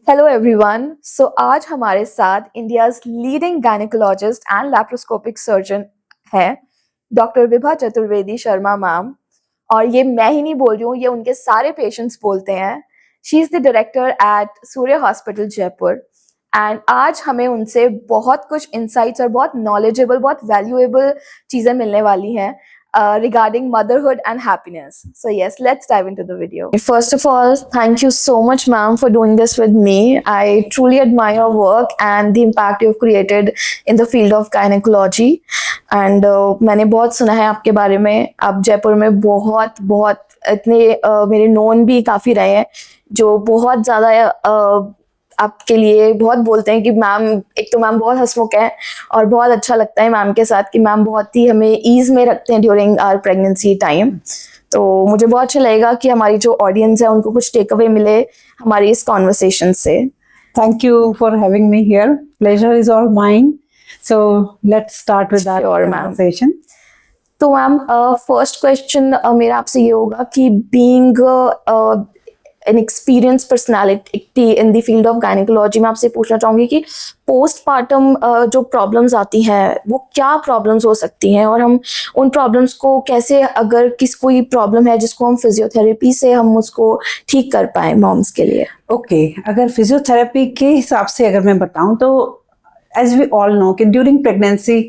Hello everyone. सो आज हमारे साथ India's leading gynaecologist and laparoscopic surgeon है डॉक्टर विभा चतुर्वेदी शर्मा मैम। और ये मैं ही नहीं बोल रही हूँ, ये उनके सारे पेशेंट्स बोलते हैं। She is the director at Surya hospital Jaipur. And आज हमें उनसे बहुत कुछ इंसाइट्स और बहुत नॉलेजेबल, बहुत वैल्यूएबल चीज़ें मिलने वाली हैं regarding motherhood and happiness. So yes, let's dive into the video. First of all, thank you so much, ma'am, for doing this with me. I truly admire your work and the impact you've created in the field of gynecology. And मैंने बहुत सुना है आपके बारे में। आप जयपुर में बहुत बहुत इतने मेरे नोन भी काफ़ी रहे हैं जो बहुत ज़्यादा आपके लिए बहुत बोलते हैं कि मैम, एक तो मैम बहुत हंसमुख है और बहुत अच्छा लगता है मैम के साथ कि मैम बहुत ही हमें ईज में रखते हैं ड्यूरिंग आवर प्रेगनेंसी टाइम। तो मुझे बहुत अच्छा लगेगा कि हमारी जो ऑडियंस है उनको कुछ टेक अवे मिले हमारी इस कॉन्वर्सेशन से। Thank you for having me here. Pleasure is all mine. So let's start with that conversation. तो मैम फर्स्ट क्वेश्चन मेरा आपसे ये होगा कि being an experience personality in the field of gynaecology, मैं आपसे पूछना चाहूँगी कि पोस्टपार्टम जो प्रॉब्लम्स आती हैं वो क्या प्रॉब्लम्स हो सकती हैं और हम उन प्रॉब्लम्स को कैसे, अगर कोई प्रॉब्लम है जिसको हम फिजियोथेरेपी से हम उसको ठीक कर पाए मॉम्स के लिए। ओके, अगर फिजियोथेरेपी के हिसाब से अगर मैं बताऊं तो एज वी ऑल नो कि ड्यूरिंग प्रेगनेंसी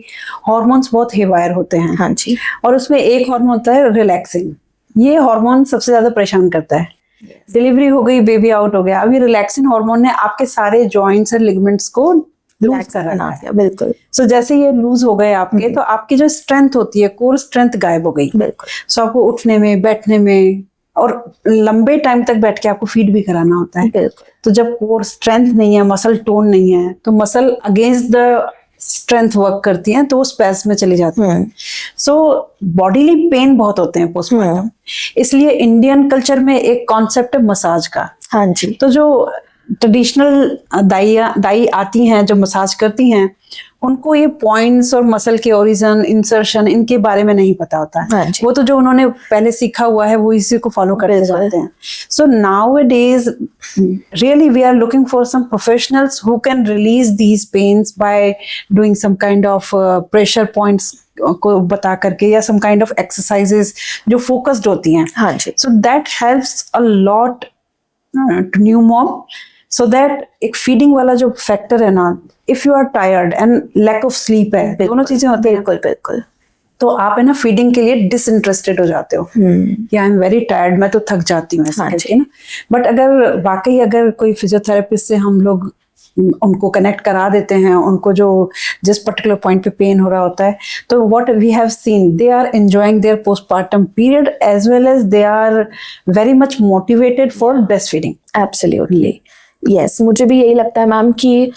हॉर्मोन्स बहुत हेवायर होते हैं। हाँ जी। और उसमें एक हार्मोन होता है रिलैक्सिन। ये हार्मोन सबसे ज्यादा परेशान करता है। डिलीवरी हो गई, बेबी आउट हो गया, अभी रिलैक्सिन हार्मोन ने आपके सारे जॉइंट्स और लिगामेंट्स को लूज कर रखा है। बिल्कुल। सो जैसे ये लूज हो गए आपके, तो आपकी जो स्ट्रेंथ होती है, कोर स्ट्रेंथ गायब हो गई। बिल्कुल। सो आपको उठने में, बैठने में और लंबे टाइम तक बैठ के आपको फीड भी कराना होता है। बिल्कुल। तो जब कोर स्ट्रेंथ नहीं है, मसल टोन नहीं है, तो muscle against the strength work करती हैं, तो वो स्पेस में चली जाती है। सो बॉडीली पेन बहुत होते हैं पोस्टमार्टम। इसलिए इंडियन कल्चर में एक कॉन्सेप्ट है मसाज का। हाँ जी। तो जो ट्रेडिशनल दाई आती हैं जो मसाज करती हैं, उनको ये पॉइंट्स और मसल के ओरिजिन, इंसर्शन, इनके बारे में नहीं पता होता है। वो तो जो उन्होंने पहले सीखा हुआ है वो इसी को फॉलो करते जाते हैं। So nowadays really we are looking for some professionals who can release these pains by doing some kind of pressure points को बता करके, या सम काइंड ऑफ एक्सरसाइजेस जो फोकस्ड होती हैं। हाँ जी। So that helps a lot to new mom. So that एक फीडिंग वाला जो फैक्टर है ना, if you are tired and lack of sleep है, दोनों चीजें होती हैं। बिल्कुल बिल्कुल। तो आप है ना फीडिंग के लिए डिसइंटरेस्टेड हो जाते हो कि आई एम वेरी टायर्ड, मैं तो थक जाती हूँ ऐसे करके ना। बट अगर वाकई अगर कोई फिजियोथेरेपिस्ट से हम लोग उनको कनेक्ट करा देते हैं, उनको जो जिस पर्टिकुलर पॉइंट पे पेन हो रहा होता है, तो what we have seen, they are enjoying their postpartum period as well as they are very much motivated for breast feeding. Absolutely yes, मुझे भी यही लगता है मैम कि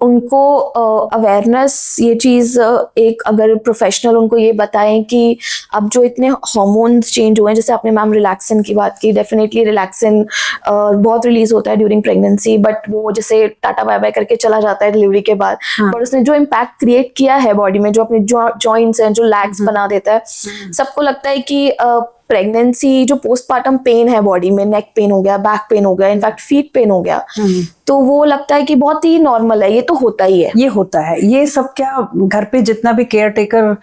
उनको अवेयरनेस, ये चीज़ एक अगर प्रोफेशनल उनको ये बताएं कि अब जो इतने हार्मोन्स चेंज हुए हैं, जैसे आपने मैम रिलैक्सिन की बात की, डेफिनेटली रिलैक्सिन बहुत रिलीज होता है ड्यूरिंग प्रेगनेंसी, बट वो जैसे टाटा बाय बाय करके चला जाता है डिलीवरी के बाद। पर उसने जो इम्पैक्ट क्रिएट किया है बॉडी में, जो अपने जॉइंट्स हैं, जो लैग्स बना देता है, सबको लगता है कि प्रेगनेंसी जो पोस्टपार्टम पेन है बॉडी में, नेक पेन हो गया, बैक पेन हो गया, इनफैक्ट फीट पेन हो गया, तो वो लगता है कि बहुत ही नॉर्मल है, ये तो होता ही है। ये होता है, ये सब क्या घर पे जितना भी केयर टेकर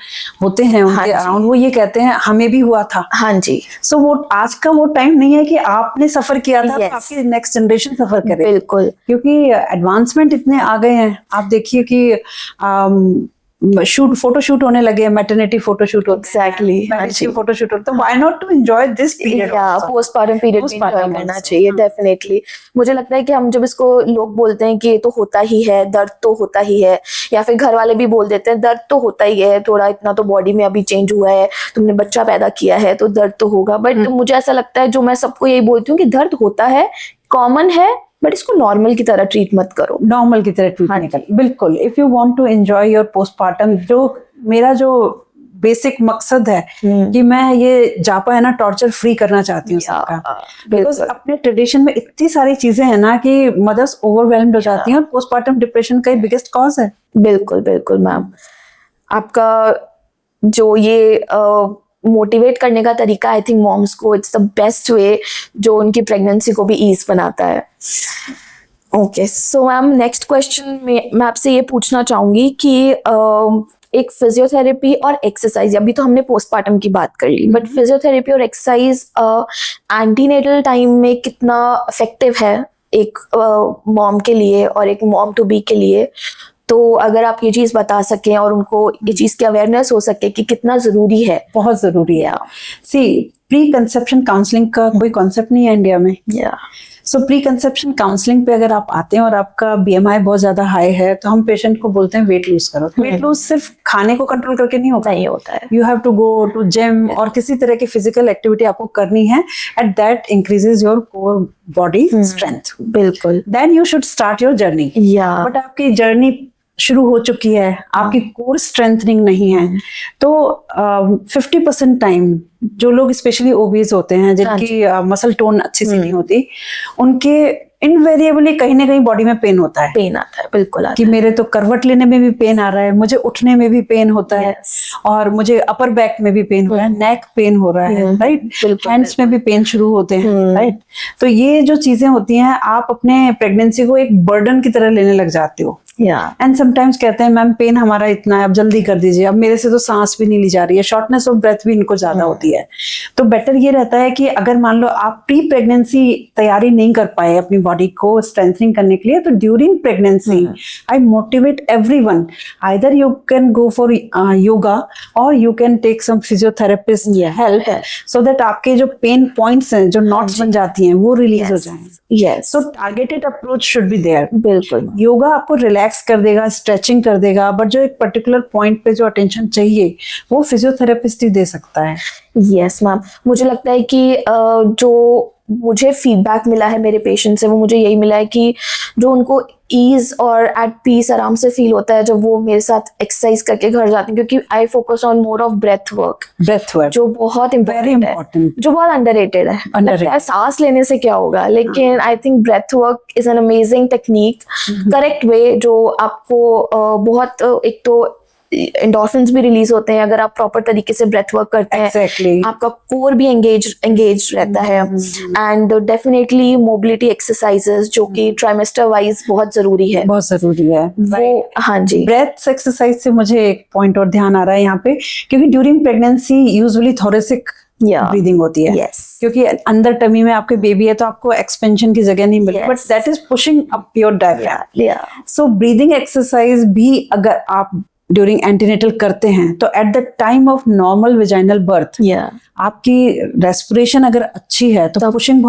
होते हैं उनके अराउंड, वो ये कहते हैं हमें भी हुआ था। हाँ जी। सो वो आज का वो टाइम नहीं है कि आपने सफर किया था तो आपकी नेक्स्ट जनरेशन सफर करे। बिल्कुल। क्योंकि एडवांसमेंट इतने आ गए हैं। आप देखिए कि फोटोशूट होने लगे, मैटरनिटी फोटोशूट होते हैं, एग्जैक्टली फोटोशूट होते हैं। Why not to enjoy this period? Postpartum period भी एंजॉय करना चाहिए डेफिनेटली। मुझे लगता है कि हम जब इसको, लोग बोलते हैं कि ये तो होता ही है, दर्द तो होता ही है, या फिर घर वाले भी बोल देते हैं दर्द तो होता ही है, थोड़ा इतना तो बॉडी में अभी चेंज हुआ है, तुमने बच्चा पैदा किया है तो दर्द तो होगा। बट मुझे ऐसा लगता है, जो मैं सबको यही बोलती हूँ कि दर्द होता है, कॉमन है, बट इसको नॉर्मल की तरह ट्रीट मत करो। नॉर्मल की तरह ट्रीट नहीं करो, बिल्कुल। If you want to enjoy your postpartum, जो मेरा जो बेसिक मकसद है कि मैं ये जापा है ना टॉर्चर फ्री करना चाहती हूँ सबका। बिकॉज अपने ट्रेडिशन में इतनी सारी चीजें हैं ना कि मदर्स ओवरवेल्म्ड हो जाती हैं, और पोस्टपार्टम डिप्रेशन का बिगेस्ट कॉज है। बिल्कुल बिल्कुल मैम। आपका जो ये मोटिवेट करने का तरीका, आई थिंक मॉम्स को इट्स द बेस्ट वे, जो उनकी प्रेगनेंसी को भी ईज बनाता है। Okay, so ma'am next question में मैं आपसे ये पूछना चाहूंगी कि एक फिजियोथेरेपी और एक्सरसाइज, अभी तो हमने पोस्टमार्टम की बात कर ली, बट फिजियोथेरेपी और एक्सरसाइज एंटीनेटल टाइम में कितना इफेक्टिव है एक मॉम के लिए और एक मॉम टू बी के लिए? तो अगर आप ये चीज बता सकें और उनको ये चीज की अवेयरनेस हो सके कि कितना जरूरी है। बहुत जरूरी है। सी, प्री कंसेप्शन काउंसलिंग का कोई कॉन्सेप्ट नहीं है इंडिया में। सो प्री कंसेप्शन काउंसलिंग पे अगर आप आते हैं और आपका BMI बहुत ज्यादा हाई है, तो हम पेशेंट को बोलते हैं वेट लूज करो। वेट लूज सिर्फ खाने को कंट्रोल करके नहीं होता है। You have to go to gym और किसी तरह की फिजिकल एक्टिविटी आपको करनी है, at that increases your core body strength. बिल्कुल। Then you should start your journey. But आपकी जर्नी शुरू हो चुकी है, आपकी कोर स्ट्रेंथनिंग नहीं है, तो 50% टाइम जो लोग स्पेशली ओबीज होते हैं, जिनकी मसल टोन अच्छी से नहीं होती, उनके इनवेरिएबली कहीं ना कहीं बॉडी में पेन होता है। पेन आता है, बिल्कुल आता कि मेरे तो करवट लेने में भी पेन आ रहा है, मुझे उठने में भी पेन होता है, और मुझे अपर बैक में भी पेन हो रहा है, नेक पेन हो रहा है, राइट, हैंड्स में भी पेन शुरू होते हैं, राइट। तो ये जो चीजें होती हैं, आप अपने प्रेगनेंसी को एक बर्डन की तरह लेने लग जाते हो। एंड समटाइम्स कहते हैं मैम पेन हमारा इतना है, अब जल्दी कर दीजिए, अब मेरे से तो सांस भी नहीं ली जा रही है, शॉर्टनेस ऑफ ब्रेथ भी इनको ज्यादा होती है। तो बेटर ये रहता है कि अगर मान लो आप प्री प्रेगनेंसी तैयारी नहीं कर पाए अपनी बॉडी को स्ट्रेंथनिंग करने के लिए, तो during pregnancy I motivate everyone, either you can go for yoga और you can take some physiotherapist help, so that आपके जो पेन पॉइंट्स हैं, जो नॉट्स बन जाती हैं, वो रिलीज हो जाएं। So targeted approach should be there. बिल्कुल। योगा आपको रिलैक्स कर देगा, स्ट्रेचिंग कर देगा, बट जो एक पर्टिकुलर पॉइंट पे जो अटेंशन चाहिए वो फिजियोथेरेपिस्ट ही दे सकता है। यस मैम, मुझे लगता है कि जो मुझे फीडबैक मिला है मेरे पेशेंट से, वो मुझे यही मिला है कि जो उनको ईज और एट पीस आराम से फील होता है जब वो मेरे साथ एक्सरसाइज करके घर जाते हैं, क्योंकि I focus on more of breath work, जो बहुत इम्पोर्टेंट है, जो बहुत अंडररेटेड है। लगता है सांस लेने से क्या होगा, लेकिन I think breath work is an amazing technique, correct way, जो आपको बहुत एक तो एंडोर्फिन्स भी रिलीज होते हैं अगर आप प्रॉपर तरीके से ब्रेथ वर्क करते हैं। आपका कोर भी एंगेज रहता है, एंड डेफिनेटली मोबिलिटी एक्सरसाइजेस जो कि ट्राइमेस्टर वाइज बहुत जरूरी है। वो हाँ जी, ब्रेथ एक्सरसाइज से मुझे एक पॉइंट और ध्यान आ रहा है यहाँ पे, क्योंकि during pregnancy usually thoracic breathing होती है, क्योंकि अंदर टमी में आपके बेबी है, तो आपको एक्सपेंशन की जगह नहीं मिलती, but that is pushing up your diaphragm. So breathing exercise भी अगर आप ड्यूरिंग एंटीनेटल करते हैं, तो at the time of normal vaginal birth आपकी रेस्पिरेशन अगर अच्छी है, तो पुशिंग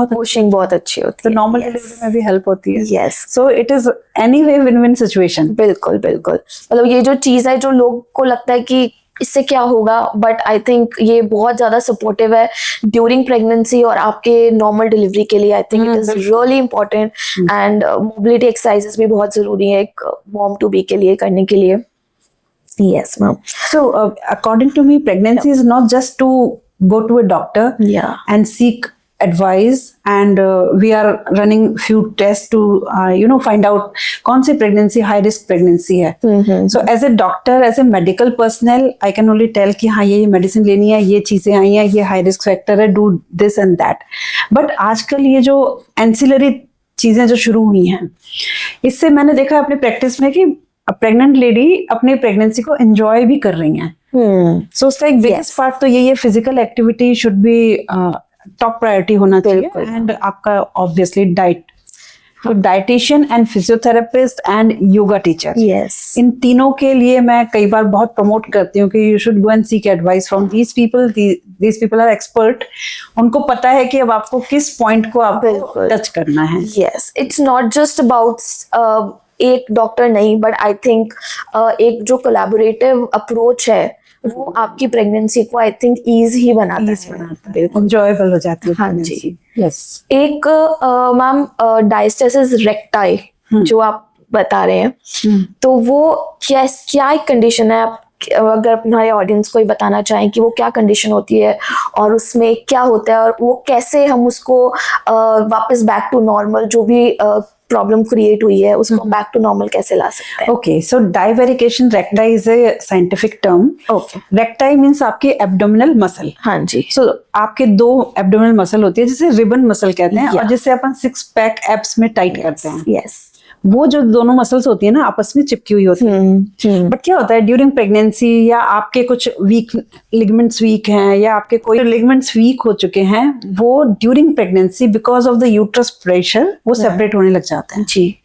बहुत अच्छी होती है, तो नॉर्मल डिलीवरी में भी हेल्प होती है। So it is anyway win win situation. बिल्कुल बिल्कुल। मतलब ये जो चीज है, जो लोग को लगता है कि इससे क्या होगा, बट आई थिंक ये बहुत ज्यादा सपोर्टिव है ड्यूरिंग प्रेगनेंसी और आपके नॉर्मल डिलीवरी के लिए। I think it is really important, and mobility exercises भी बहुत जरूरी है एक मॉम टू बी के लिए करने के लिए। Yes, ma'am. So, according to me, pregnancy is not just to go to a doctor and seek advice, and we are running few tests to find out कौन सी pregnancy high risk pregnancy है। So as a doctor, as a medical personnel, I can only tell कि हाँ ये medicine लेनी है, ये चीजें आई हैं, ये high risk factor है, do this and that। But आजकल ये जो ancillary चीजें जो शुरू हुई हैं, इससे मैंने देखा अपने प्रैक्टिस में कि प्रेग्नेंट लेडी अपने प्रेगनेंसी को एंजॉय भी कर रही हैं। सो उसका एक बिगेस्ट पार्ट तो यही है, physical activity should be top priority होना चाहिए, एंड आपका ऑब्वियसली डाइट, तो dietitian and physiotherapist and yoga teacher, इन तीनों के लिए मैं कई बार बहुत प्रमोट करती हूँ कि you should go and seek advice from these people. These people are expert, उनको पता है कि अब आपको किस पॉइंट को आपको टच करना है। Yes, it's not just about एक डॉक्टर नहीं, बट आई थिंक एक जो कोलैबोरेटिव अप्रोच है वो आपकी प्रेगनेंसी को आई थिंक ईज ही बनाता है, एंजॉयबल हो जाती है। हाँ जी। यस। एक मैम डायस्टेसिस रेक्टाई जो आप बता रहे हैं, तो वो क्या एक कंडीशन है? आप अगर हमारे ऑडियंस को ही बताना चाहें कि वो क्या कंडीशन होती है और उसमें क्या होता है, और वो कैसे हम उसको वापस बैक टू नॉर्मल, जो भी प्रॉब्लम क्रिएट हुई है उसको बैक टू नॉर्मल कैसे ला सकते हैं? Okay, so divarication recti is a scientific term. Okay, recti means आपके एब्डोमिनल मसल। हाँ जी। सो आपके दो एब्डोमिनल मसल होती है जिसे रिबन मसल कहते हैं, और जिसे अपन 6 पैक एब्स में टाइट करते हैं। यस। वो जो दोनों मसल्स होती है ना आपस में चिपकी हुई होती है। बट क्या होता है ड्यूरिंग प्रेगनेंसी या आपके कुछ वीक लिगामेंट्स वीक हैं या आपके कोई लिगामेंट्स वीक हो चुके हैं, वो during pregnancy because of the uterus pressure वो सेपरेट होने लग जाते हैं जी।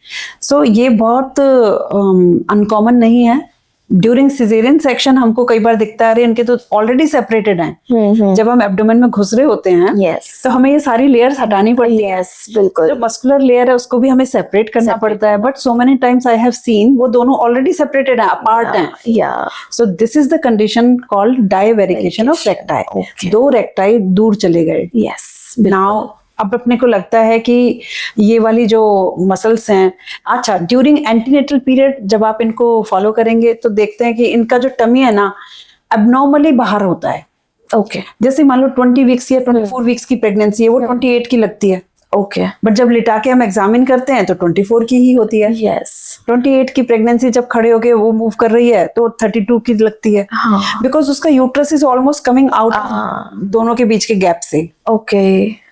सो ये बहुत अनकॉमन नहीं है। ड्यूरिंग सिजेरियन सेक्शन हमको कई बार दिखता है अरे इनके तो ऑलरेडी सेपरेटेड हैं। जब हम एब्डोमेन में घुस रहे होते हैं तो हमें ये सारी लेयर्स हटानी पड़ती है। बिल्कुल। जो मस्कुलर लेयर है उसको भी हमें सेपरेट करना पड़ता है। But so many times I have seen वो दोनों ऑलरेडी सेपरेटेड हैं, अपार्ट हैं। So this is the condition called divarication of recti. दो रेक्टाई दूर चले गए। नाउ अब अपने को लगता है कि ये वाली जो मसल्स हैं, अच्छा ड्यूरिंग एंटीनेटल पीरियड जब आप इनको फॉलो करेंगे तो देखते हैं कि इनका जो टमी है ना एब्नॉर्मली बाहर होता है। जैसे मान लो 20 वीक्स या 24 वीक्स की प्रेगनेंसी है, वो 28 की लगती है। बट जब लिटा के हम एग्जामिन करते हैं तो 24 की ही होती है। 28 की प्रेगनेंसी जब खड़े होके वो मूव कर रही है तो 32 की लगती है। बिकॉज उसका uterus is almost coming out दोनों के बीच के गैप से।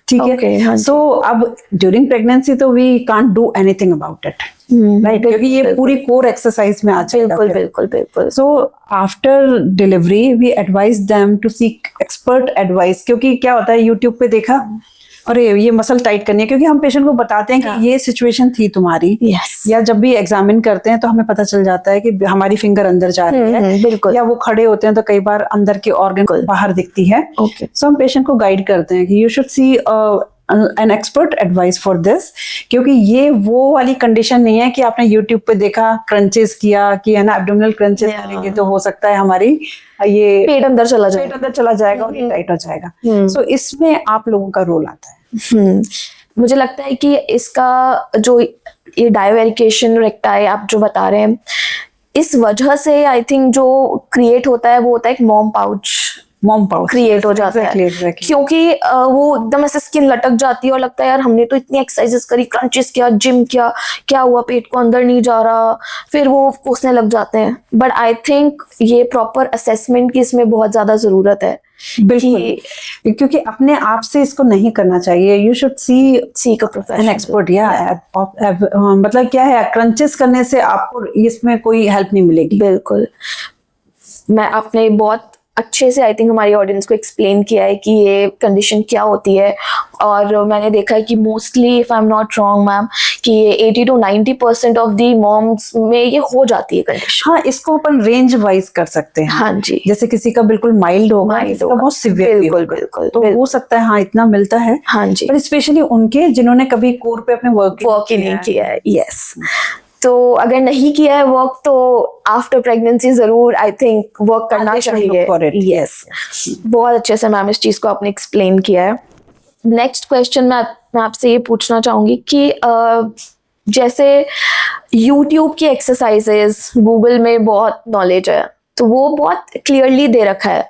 ठीक है। सो अब ड्यूरिंग प्रेगनेंसी तो we can't do anything about it, right, क्योंकि ये पूरी कोर एक्सरसाइज में आ जाएगा। बिल्कुल। So after delivery we advise them to seek expert advice, क्योंकि क्या होता है यूट्यूब पे देखा अरे ये मसल टाइट करनी है, क्योंकि हम पेशेंट को बताते हैं कि ये सिचुएशन थी तुम्हारी। या जब भी एग्जामिन करते हैं तो हमें पता चल जाता है कि हमारी फिंगर अंदर जा रही है। बिल्कुल। या वो खड़े होते हैं तो कई बार अंदर के ऑर्गन बाहर दिखती है। सो हम पेशेंट को गाइड करते हैं कि you should see an expert advice for this, क्योंकि ये वो वाली कंडीशन नहीं है कि आपने यूट्यूब पे देखा क्रंचेस किया कि है ना एब्डोमिनल क्रंचेस करेंगे तो हो सकता है हमारी ये पेट अंदर चला जाएगा और ये टाइट हो जाएगा। सो इसमें आप लोगों का रोल आता है। मुझे लगता है कि इसका जो ये डाइवेरिकेशन रेक्टाई आप जो बता रहे हैं, इस वजह से आई थिंक जो क्रिएट होता है वो होता है एक मॉम पाउच क्रिएट हो जाता है। क्योंकि वो एकदम ऐसे स्किन लटक जाती है और लगता है यार हमने तो इतनी एक्सरसाइजेस करी, क्रंचेस किया, जिम किया, क्या हुआ पेट को अंदर नहीं जा रहा, फिर वो कोसने लग जाते हैं। बट आई थिंक ये प्रॉपर असेसमेंट की इसमें बहुत ज्यादा जरूरत है। बिल्कुल, क्योंकि अपने आप से इसको नहीं करना चाहिए। You should seek an expert. मतलब क्या है, क्रंचेस करने से आपको इसमें कोई हेल्प नहीं मिलेगी। बिल्कुल। मैं आपने बहुत अच्छे से आई थिंक हमारी ऑडियंस को एक्सप्लेन किया है कि ये कंडीशन क्या होती है। और मैंने देखा है कि mostly if I am not wrong ma'am कि ये 80 to 90% ऑफ दी मॉम्स में ये हो जाती है कंडीशन। हाँ, इसको अपन रेंज वाइज कर सकते हैं। हाँ जी। जैसे किसी का बिल्कुल माइल्ड होगा, इसका बहुत सिवियर बिल्कुल तो हो सकता है हाँ इतना मिलता है। हाँ जी। पर स्पेशली उनके जिन्होंने कभी कोर पे अपने वर्क ही नहीं किया है। यस। तो अगर नहीं किया है वर्क तो आफ्टर प्रेगनेंसी जरूर आई थिंक वर्क करना चाहिए। यस। बहुत अच्छे से मैम इस चीज को आपने एक्सप्लेन किया है। नेक्स्ट क्वेश्चन मैं आपसे ये पूछना चाहूंगी कि जैसे यूट्यूब की एक्सरसाइजेस, गूगल में बहुत नॉलेज है तो वो बहुत क्लियरली दे रखा है।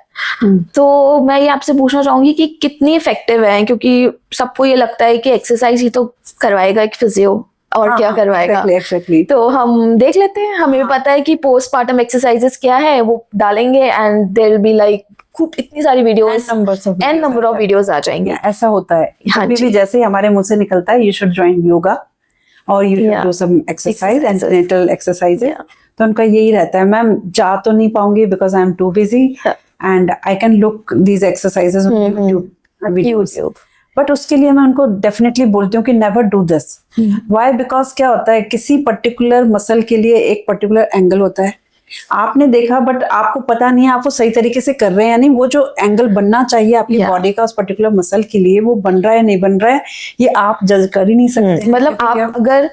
तो मैं ये आपसे पूछना चाहूंगी कि कितनी इफेक्टिव है, क्योंकि सबको ये लगता है कि एक्सरसाइज ही तो करवाएगा एक फिजियो और क्या करवाएगा। exactly. तो हम देख लेते हैं, हमें भी पता है कि पोस्टपार्टम एक्सरसाइजेस क्या है, वो डालेंगे and there will be like खूब इतनी सारी videos, an number of videos आ जाएंगे। ऐसा होता है। हाँ भी जैसे ही हमारे मुंह से निकलता है यू शुड जॉइन योगा और you should do some exercise, antenatal exercise. तो उनका यही रहता है मैम जा तो नहीं पाऊंगी because I am too busy and I can look these exercises on YouTube. But उसके लिए मैं उनको डेफिनेटली बोलती हूँ कि never do this. Why? Because क्या होता है किसी पर्टिकुलर मसल के लिए एक पर्टिकुलर एंगल होता है, आपने देखा बट आपको पता नहीं है आप वो सही तरीके से कर रहे हैं या नहीं। वो जो एंगल बनना चाहिए आपकी बॉडी का उस पर्टिकुलर मसल के लिए वो बन रहा है नहीं बन रहा है ये आप जज कर ही नहीं सकते। मतलब आप अगर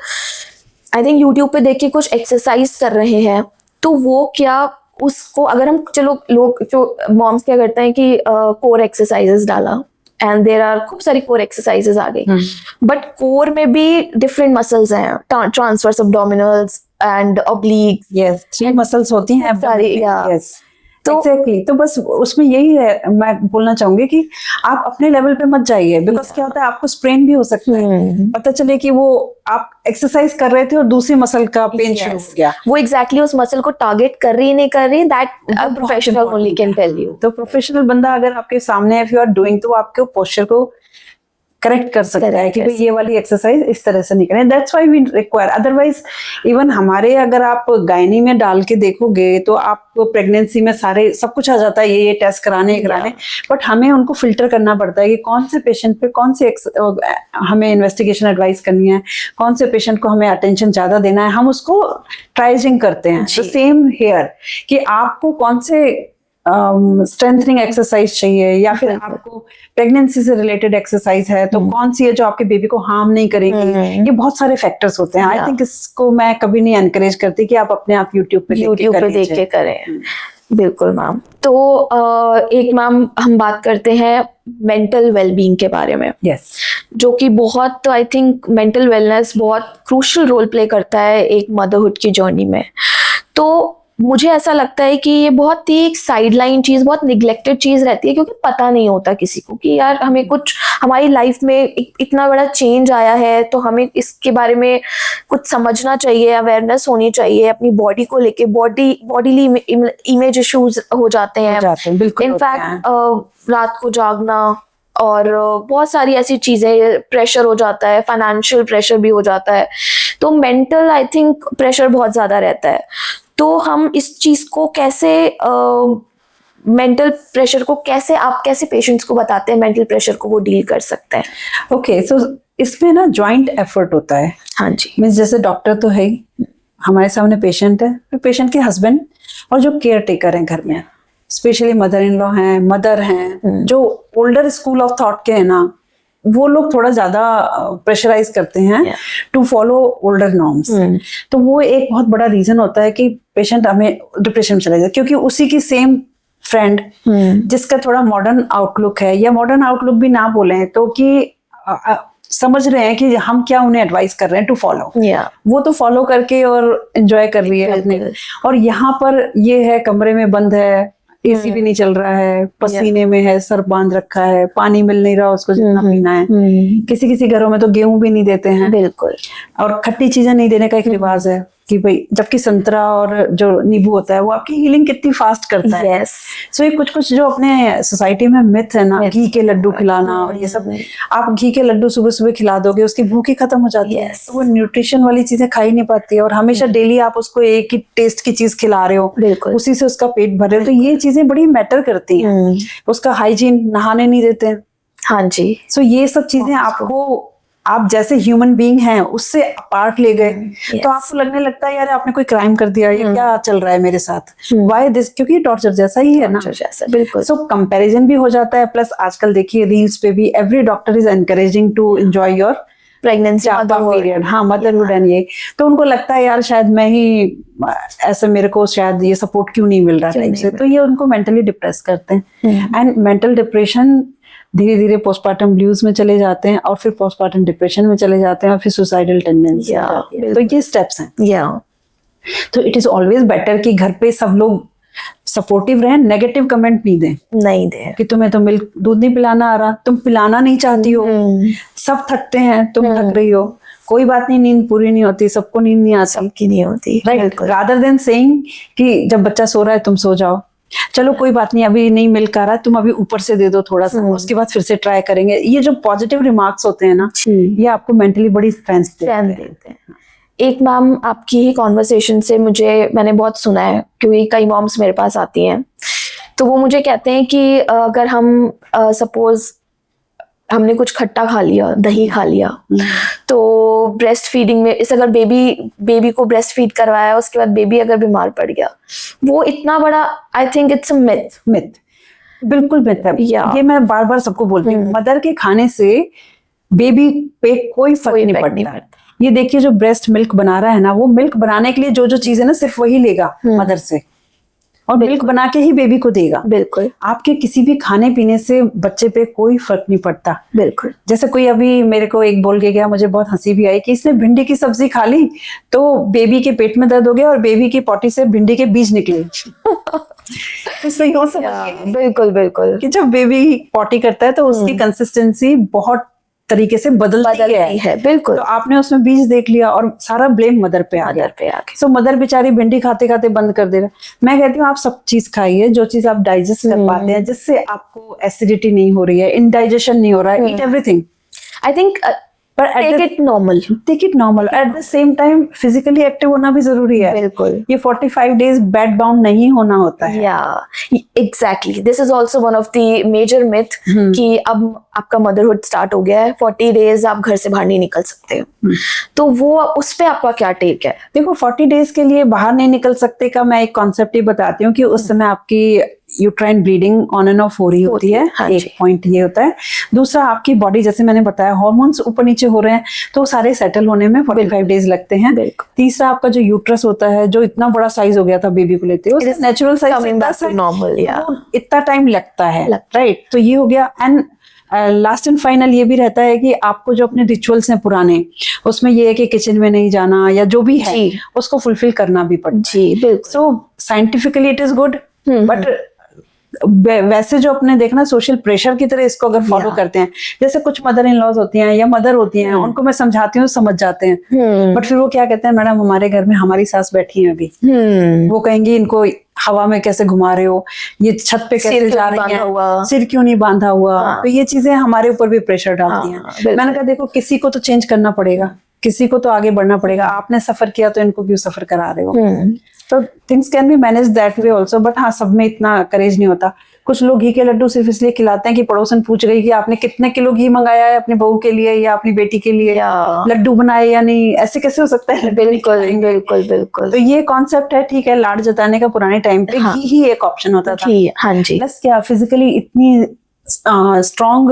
आई थिंक यूट्यूब पे देख के कुछ एक्सरसाइज कर रहे हैं तो वो क्या उसको अगर हम चलो लोग जो मॉम्स क्या करते हैं कि कोर एक्सरसाइजेस डाला एंड देर आर खूब सारी कोर एक्सरसाइजेस आ गई, बट कोर में भी डिफरेंट मसल्स हैं, transverse abdominals and oblique. Yes, 3 muscles होती हैं सारी। Yes exactly. तो बस उसमें यही है, मैं बोलना चाहूंगी कि आप अपने लेवल पे मत जाइए बिकॉज क्या होता है आपको स्प्रेन भी हो सकता है। पता चले कि वो आप एक्सरसाइज कर रहे थे और दूसरी मसल का पेन शुरू हो गया। वो एग्जैक्टली उस मसल को टारगेट कर रही नहीं कर रही, that professional only can tell you. तो प्रोफेशनल बंदा अगर आपके सामने है, इफ यू आर डूइंग, तो आपके पोस्चर को करेक्ट कर सकता है कि भाई ये वाली एक्सरसाइज इस तरह से नहीं करें। That's why we require, otherwise even हमारे अगर आप गायनी में डाल के देखोगे तो आप प्रेगनेंसी में सारे सब कुछ आ जाता है, ये टेस्ट कराने बट हमें उनको फिल्टर करना पड़ता है कि कौन से पेशेंट पे कौन से हमें इन्वेस्टिगेशन एडवाइस करनी है, कौन से पेशेंट को हमें अटेंशन ज्यादा देना है, हम उसको ट्राइजिंग करते हैं। सेम हेयर कि आपको कौन से स्ट्रेंथनिंग एक्सरसाइज चाहिए या फिर आपको प्रेगनेंसी से रिलेटेड एक्सरसाइज है तो कौन सी है जो आपके बेबी को हार्म नहीं करेगी। ये बहुत सारे फैक्टर्स होते हैं। आई थिंक इसको मैं कभी नहीं एनकरेज करती कि आप अपने आप यूट्यूब पे देख के करें। बिल्कुल मैम। तो एक मैम हम बात करते हैं मेंटल वेलबींग के बारे में। यस, जो कि बहुत, आई थिंक मेंटल वेलनेस बहुत क्रूशियल रोल प्ले करता है एक मदरहुड की जर्नी में। तो मुझे ऐसा लगता है कि ये बहुत ही एक साइडलाइन चीज, बहुत निग्लेक्टेड चीज रहती है, क्योंकि पता नहीं होता किसी को कि यार हमें कुछ हमारी लाइफ में इतना बड़ा चेंज आया है तो हमें इसके बारे में कुछ समझना चाहिए, अवेयरनेस होनी चाहिए अपनी बॉडी को लेके। बॉडीली इमेज इश्यूज हो जाते हैं इनफैक्ट, रात को जागना और बहुत सारी ऐसी चीजें, प्रेशर हो जाता है, फाइनेंशियल प्रेशर भी हो जाता है। तो मेंटल आई थिंक प्रेशर बहुत ज्यादा रहता है। तो हम इस चीज को कैसे, मेंटल प्रेशर को कैसे, आप कैसे पेशेंट्स को बताते हैं मेंटल प्रेशर को वो डील कर सकते हैं? ओके, सो इसमें ना जॉइंट एफर्ट होता है। हाँ जी। मीन्स जैसे डॉक्टर तो है ही, हमारे सामने पेशेंट है, फिर पेशेंट के हस्बैंड और जो केयर टेकर हैं घर में, स्पेशली मदर इन लॉ हैं, मदर हैं, जो ओल्डर स्कूल ऑफ थॉट के हैं ना, वो लोग थोड़ा ज्यादा प्रेशराइज करते हैं टू फॉलो ओल्डर नॉर्म्स। तो वो एक बहुत बड़ा रीजन होता है कि पेशेंट हमें डिप्रेशन में चला जाए, क्योंकि उसी की सेम फ्रेंड जिसका थोड़ा मॉडर्न आउटलुक है, या मॉडर्न आउटलुक भी ना बोले तो कि समझ रहे हैं कि हम क्या उन्हें एडवाइस कर रहे हैं टू फॉलो, वो तो फॉलो करके और एंजॉय कर रही है अपने। और यहाँ पर ये है, कमरे में बंद है, एसी भी नहीं चल रहा है, पसीने में है, सर बांध रखा है, पानी मिल नहीं रहा उसको जितना पीना है। किसी किसी घरों में तो गेहूं भी नहीं देते हैं। बिल्कुल। और खट्टी चीजें नहीं देने का एक रिवाज है कि भाई, जबकि संतरा और जो नींबू होता है वो आपकी हीलिंग कितनी फास्ट करता है। सो ये कुछ कुछ जो अपने सोसाइटी में मिथ है ना, घी के लड्डू खिलाना और ये सब, आप घी के लड्डू सुबह सुबह खिला दोगे, उसकी भूख ही खत्म हो जाती है। तो वो न्यूट्रिशन वाली चीजें खा ही नहीं पाती, और हमेशा डेली आप उसको एक ही टेस्ट की चीज खिला रहे हो, उसी से उसका पेट भर रहे हो। तो ये चीजें बड़ी मैटर करती हैं। उसका हाइजीन, नहाने नहीं देते हैं। हाँ जी। सो ये सब चीजें आपको, आप जैसे ह्यूमन बीइंग हैं उससे अपार्ट ले गए, तो आपको लगने लगता है यार आपने कोई क्राइम कर दिया, ये क्या चल रहा है मेरे साथ, व्हाई दिस, क्योंकि टॉर्चर जैसा ही है ना। बिल्कुल। सो कंपैरिजन भी हो जाता है। प्लस आजकल देखिए रील्स पे भी every doctor is encouraging to enjoy your pregnancy period, हाँ, मदरहुड एंड ये। तो उनको लगता है यार शायद मैं ही ऐसे, मेरे को शायद ये सपोर्ट क्यों नहीं मिल रहा टाइप से, तो ये उनको मेंटली डिप्रेस करते हैं। एंड मेंटल डिप्रेशन धीरे धीरे पोस्टपार्टम ब्लूज में चले जाते हैं, और फिर पोस्टपार्टम डिप्रेशन में चले जाते हैं, और फिर सुसाइडल टेंडेंसी। तो ये स्टेप्स हैं। तो इट इज ऑलवेज बेटर कि घर पे सब लोग सपोर्टिव रहें, नेगेटिव कमेंट नहीं दें कि तुम्हें तो मिल्क दूध नहीं पिलाना आ रहा, तुम पिलाना नहीं चाहती हो, सब थकते हैं, तुम थक रही हो, कोई बात नहीं, नींद पूरी नहीं होती, सबको नींद नहीं आती, सबकी नहीं होती, राइट। रादर देन सेइंग कि जब बच्चा सो रहा है तुम सो जाओ, चलो कोई बात नहीं, अभी नहीं मिल्क आ रहा है, तुम अभी ऊपर से दे दो थोड़ा सा, उसके बाद फिर से ट्राई करेंगे। ये जो पॉजिटिव रिमार्क्स होते हैं ना, ये आपको मेंटली बड़ी स्ट्रेंथ देते हैं। एक मैम आपकी ही कॉन्वर्सेशन से मैंने बहुत सुना है, क्योंकि कई मॉम्स मेरे पास आती हैं, तो वो मुझे कहते हैं कि अगर हम सपोज हमने कुछ खट्टा खा लिया, दही खा लिया, तो ब्रेस्ट फीडिंग में इस अगर बेबी को ब्रेस्ट फीड करवाया, उसके बाद बेबी अगर बीमार पड़ गया, वो इतना बड़ा, I think it's a myth. बिल्कुल मिथ है। ये मैं बार बार सबको बोलती हूँ, मदर के खाने से बेबी पे कोई फर्क नहीं पड़ता। ये देखिए, जो ब्रेस्ट मिल्क बना रहा है ना, वो मिल्क बनाने के लिए जो जो चीज है ना, सिर्फ वही लेगा मदर से, और मिल्क बना के ही बेबी को देगा। बिल्कुल। आपके किसी भी खाने पीने से बच्चे पे कोई फर्क नहीं पड़ता। बिल्कुल। जैसे कोई अभी मेरे को एक बोल के गया, मुझे बहुत हंसी भी आई, कि इसने भिंडी की सब्जी खा ली तो बेबी के पेट में दर्द हो गया और बेबी की पॉटी से भिंडी के बीज निकले। बिल्कुल बिल्कुल, कि जब बेबी पॉटी करता है तो उसकी कंसिस्टेंसी बहुत तरीके से बदलती है। बिल्कुल। तो आपने उसमें बीज देख लिया और सारा ब्लेम मदर पे आ गया। सो मदर बेचारी भिंडी खाते खाते बंद कर दे रहा। मैं कहती हूँ आप सब चीज खाइए जो चीज आप डाइजेस्ट कर पाते हैं, जिससे आपको एसिडिटी नहीं हो रही है, इनडाइजेशन नहीं हो रहा है, ईट एवरीथिंग। आई थिंक पर take it normal. Take it normal, at the same time physically active होना भी जरूरी है। बिल्कुल। ये 45 डेज बेड बाउंड नहीं होना होता है। या exactly, this is also one of the major myth कि अब आपका मदरहुड स्टार्ट हो गया है, 40 डेज आप घर से बाहर नहीं निकल सकते। तो वो उस पे आपका क्या टेक है? देखो 40 डेज के लिए बाहर नहीं निकल सकते का मैं एक कॉन्सेप्ट ही बताती हूँ कि उस समय आपकी uterine bleeding on end of हो रही होती है। हाँ एक पॉइंट ये होता है। दूसरा, आपकी बॉडी जैसे मैंने बताया हार्मोन्स ऊपर नीचे हो रहे हैं, तो सारे सेटल होने में 45 डेज लगते हैं। तीसरा, आपका जो यूट्रस होता है जो इतना बड़ा साइज हो गया था बेबी को लेते हुए, नेचुरल साइज नॉर्मल, इतना टाइम लगता है, राइट। तो ये हो गया। एंड लास्ट एंड फाइनल ये भी रहता है कि आपको जो अपने रिचुअल्स हैं पुराने, उसमें ये है कि किचन में नहीं जाना या जो भी है उसको फुलफिल करना भी पड़ता है। So scientifically it is good, but वैसे जो अपने देखना सोशल प्रेशर की तरह इसको अगर फॉलो करते हैं, जैसे कुछ मदर इन लॉज होती हैं या मदर होती हैं, उनको मैं समझाती हूँ, समझ जाते हैं, बट फिर वो क्या कहते हैं, मैडम हमारे घर में हमारी सास बैठी है अभी, वो कहेंगी इनको हवा में कैसे घुमा रहे हो, ये छत पे कैसे जा रही हैं, सिर क्यों नहीं बांधा हुआ। तो ये चीजें हमारे ऊपर भी प्रेशर डालती हैं। मैंने कहा देखो किसी को तो चेंज करना पड़ेगा, किसी को तो आगे बढ़ना पड़ेगा। आपने सफर किया तो इनको क्यों सफर करा रहे हो। तो things can be manage that way also, but हाँ सब में इतना करेज नहीं होता। कुछ लोग घी के लड्डू सिर्फ इसलिए खिलाते हैं कि पड़ोसन पूछ गई कि आपने कितने किलो घी मंगाया है अपनी बहू के लिए या अपनी बेटी के लिए, लड्डू बनाए या नहीं, ऐसे कैसे हो सकता है। बिल्कुल बिल्कुल बिल्कुल। तो ये कॉन्सेप्ट है, ठीक है, लाड जताने का पुराने टाइम पे घी ही एक ऑप्शन होता था। हाँ जी। प्लस क्या फिजिकली इतनी स्ट्रॉन्ग